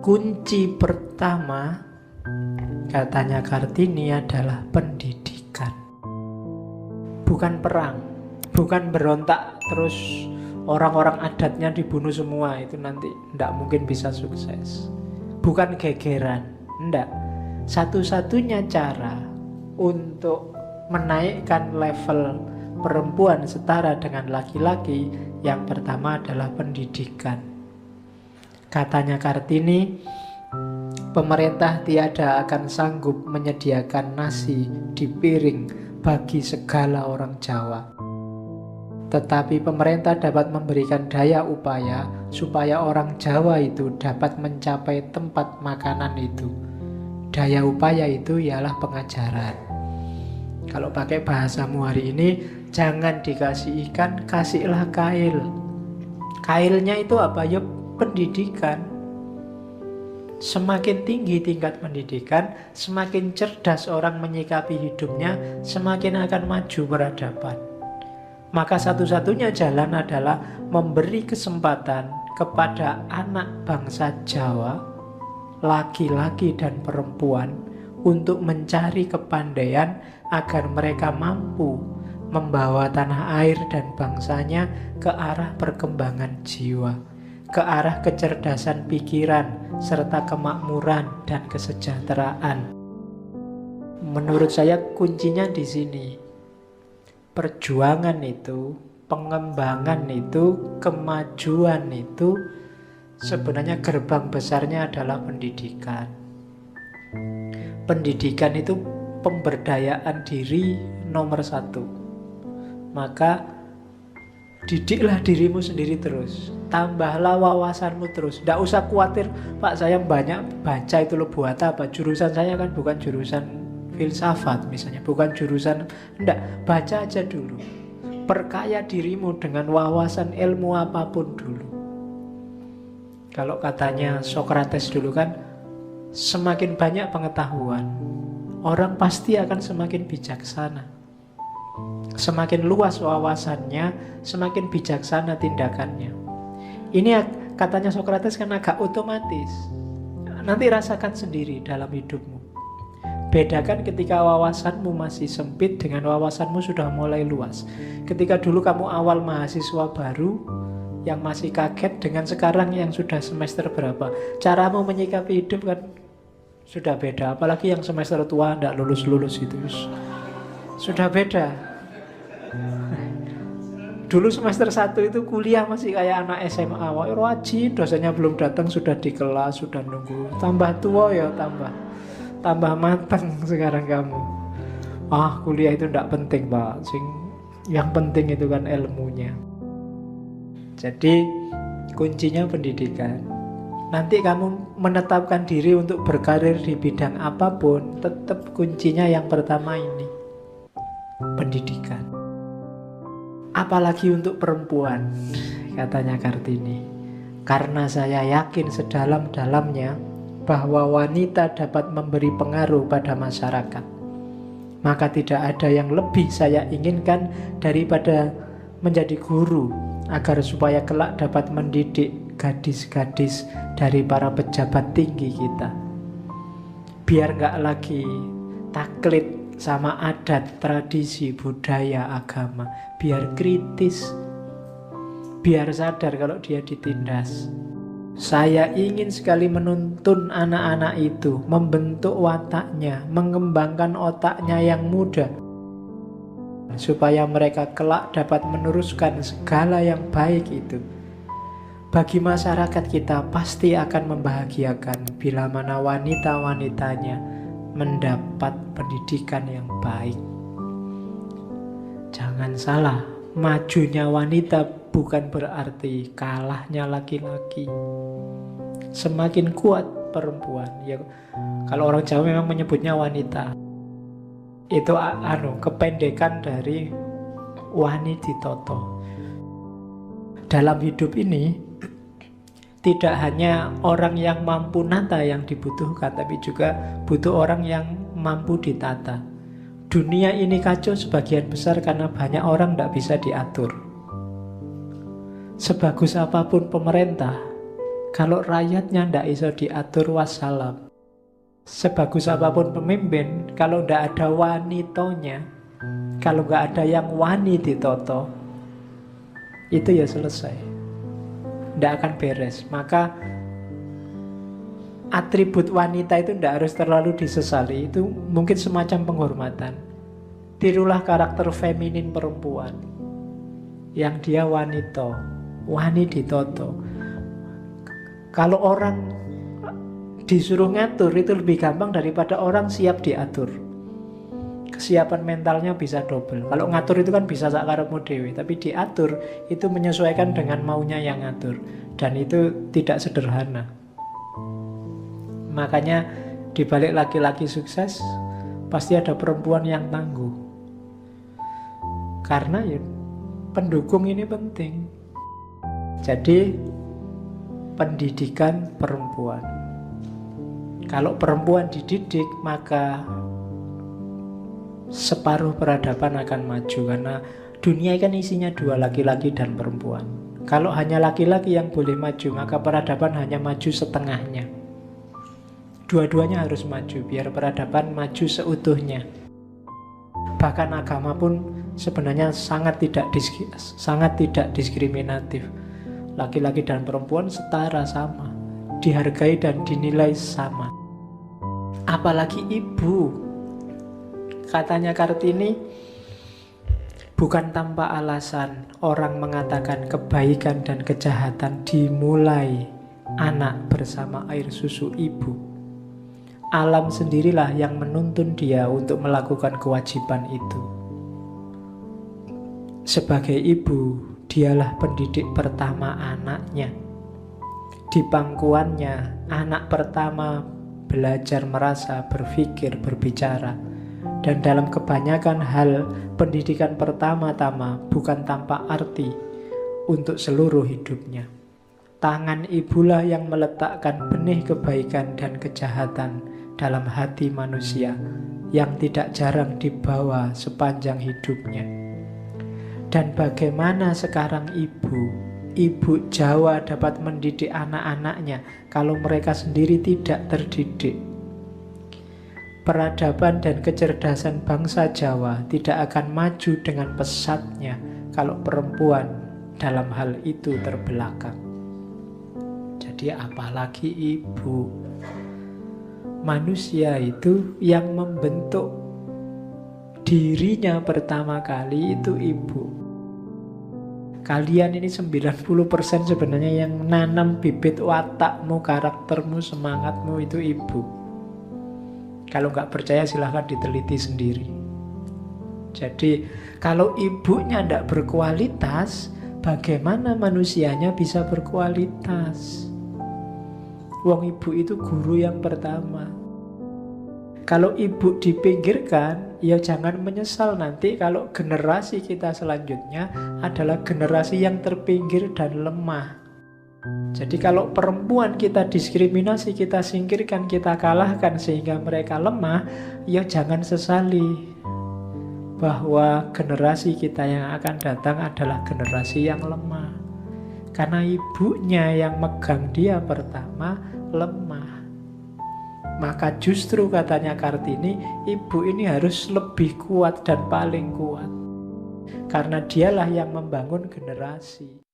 kunci pertama, katanya Kartini, adalah pendidikan. Bukan perang, bukan berontak terus orang-orang adatnya dibunuh semua, itu nanti tidak mungkin bisa sukses. Bukan gegeran, tidak. Satu-satunya cara untuk menaikkan level perempuan setara dengan laki-laki, yang pertama adalah pendidikan. Katanya Kartini, pemerintah tiada akan sanggup menyediakan nasi di piring bagi segala orang Jawa. Tetapi pemerintah dapat memberikan daya upaya supaya orang Jawa itu dapat mencapai tempat makanan itu. Daya upaya itu ialah pengajaran. Kalau pakai bahasamu hari ini, jangan dikasih ikan, kasihlah kail. Kailnya itu apa? Ya pendidikan. Semakin tinggi tingkat pendidikan, semakin cerdas orang menyikapi hidupnya, semakin akan maju peradaban. Maka satu-satunya jalan adalah memberi kesempatan kepada anak bangsa Jawa, laki-laki dan perempuan, untuk mencari kepandaian agar mereka mampu membawa tanah air dan bangsanya ke arah perkembangan jiwa, ke arah kecerdasan pikiran, serta kemakmuran dan kesejahteraan. Menurut saya kuncinya di sini. Perjuangan itu, pengembangan itu, kemajuan itu, sebenarnya gerbang besarnya adalah pendidikan. Pendidikan itu pemberdayaan diri nomor satu. Maka didiklah dirimu sendiri terus, tambahlah wawasanmu terus. Tidak usah khawatir, Pak saya banyak baca itu loh, buat apa? Jurusan saya kan bukan jurusan filsafat misalnya, bukan jurusan, enggak, baca aja dulu. Perkaya dirimu dengan wawasan ilmu apapun dulu. Kalau katanya Socrates dulu kan, semakin banyak pengetahuan, orang pasti akan semakin bijaksana. Semakin luas wawasannya, semakin bijaksana tindakannya. Ini katanya Socrates kan agak otomatis. Nanti rasakan sendiri dalam hidupmu. Bedakan ketika wawasanmu masih sempit dengan wawasanmu sudah mulai luas. Ketika dulu kamu awal mahasiswa baru yang masih kaget dengan sekarang yang sudah semester berapa, caramu menyikapi hidup kan sudah beda. Apalagi yang semester tua tidak lulus-lulus itu sudah beda. Dulu semester 1 itu kuliah masih kayak anak SMA, rajin, dosennya belum datang sudah di kelas, sudah nunggu. Tambah tua ya tambah matang sekarang kamu. Kuliah itu tidak penting Pak, yang penting itu kan ilmunya. Jadi kuncinya pendidikan. Nanti kamu menetapkan diri untuk berkarir di bidang apapun, tetap kuncinya yang pertama ini, pendidikan. Apalagi untuk perempuan, katanya Kartini. Karena saya yakin sedalam-dalamnya bahwa wanita dapat memberi pengaruh pada masyarakat, maka tidak ada yang lebih saya inginkan daripada menjadi guru, agar supaya kelak dapat mendidik gadis-gadis dari para pejabat tinggi kita. Biar gak lagi taklid sama adat, tradisi, budaya, agama. Biar kritis, biar sadar kalau dia ditindas. Saya ingin sekali menuntun anak-anak itu, membentuk wataknya, mengembangkan otaknya yang muda, supaya mereka kelak dapat meneruskan segala yang baik itu. Bagi masyarakat kita pasti akan membahagiakan bila mana wanita-wanitanya mendapat pendidikan yang baik. Jangan salah, majunya wanita bukan berarti kalahnya laki-laki. Semakin kuat perempuan, ya kalau orang Jawa memang menyebutnya wanita, itu kependekan dari wani ditoto. Dalam hidup ini tidak hanya orang yang mampu nata yang dibutuhkan, tapi juga butuh orang yang mampu ditata. Dunia ini kacau sebagian besar karena banyak orang tidak bisa diatur. Sebagus apapun pemerintah, Kalau rakyatnya ndak iso diatur, wassalam. Sebagus apapun pemimpin, kalau ndak ada wanitonya, kalau nggak ada yang wani ditoto, itu ya selesai, ndak akan beres. Maka atribut wanita itu ndak harus terlalu disesali, itu mungkin semacam penghormatan. Tirulah karakter feminin perempuan yang dia wanita, wani ditoto. Kalau orang disuruh ngatur itu lebih gampang daripada orang siap diatur. Kesiapan mentalnya bisa double. Kalau ngatur itu kan bisa sakarepmu dhewe, tapi diatur itu menyesuaikan dengan maunya yang ngatur, dan itu tidak sederhana. Makanya di balik laki-laki sukses pasti ada perempuan yang tangguh. Karena ya pendukung ini penting. Jadi pendidikan perempuan. Kalau perempuan dididik, maka separuh peradaban akan maju. Karena dunia kan isinya dua, laki-laki dan perempuan. Kalau hanya laki-laki yang boleh maju, maka peradaban hanya maju setengahnya. Dua-duanya harus maju, biar peradaban maju seutuhnya. Bahkan agama pun sebenarnya sangat tidak diskriminatif. Laki-laki dan perempuan setara, sama, dihargai dan dinilai sama. Apalagi ibu. Katanya Kartini, bukan tanpa alasan orang mengatakan kebaikan dan kejahatan dimulai anak bersama air susu ibu. Alam sendirilah yang menuntun dia untuk melakukan kewajiban itu. Sebagai ibu, dialah pendidik pertama anaknya. Di pangkuannya, anak pertama belajar merasa, berpikir, berbicara. Dan dalam kebanyakan hal, pendidikan pertama-tama bukan tanpa arti untuk seluruh hidupnya. Tangan ibulah yang meletakkan benih kebaikan dan kejahatan dalam hati manusia yang tidak jarang dibawa sepanjang hidupnya. Dan bagaimana sekarang ibu Jawa dapat mendidik anak-anaknya kalau mereka sendiri tidak terdidik? Peradaban dan kecerdasan bangsa Jawa tidak akan maju dengan pesatnya kalau perempuan dalam hal itu terbelakang. Jadi apalagi ibu. Manusia itu yang membentuk dirinya pertama kali itu ibu. Kalian ini 90% sebenarnya yang nanam bibit watakmu, karaktermu, semangatmu itu ibu. Kalau nggak percaya silahkan diteliti sendiri. Jadi kalau ibunya tidak berkualitas, bagaimana manusianya bisa berkualitas? Wong ibu itu guru yang pertama. Kalau ibu dipinggirkan, ya jangan menyesal nanti kalau generasi kita selanjutnya adalah generasi yang terpinggir dan lemah. Jadi kalau perempuan kita diskriminasi, kita singkirkan, kita kalahkan sehingga mereka lemah, ya jangan sesali bahwa generasi kita yang akan datang adalah generasi yang lemah. Karena ibunya yang megang dia pertama lemah. Maka justru katanya Kartini, ibu ini harus lebih kuat dan paling kuat. Karena dialah yang membangun generasi.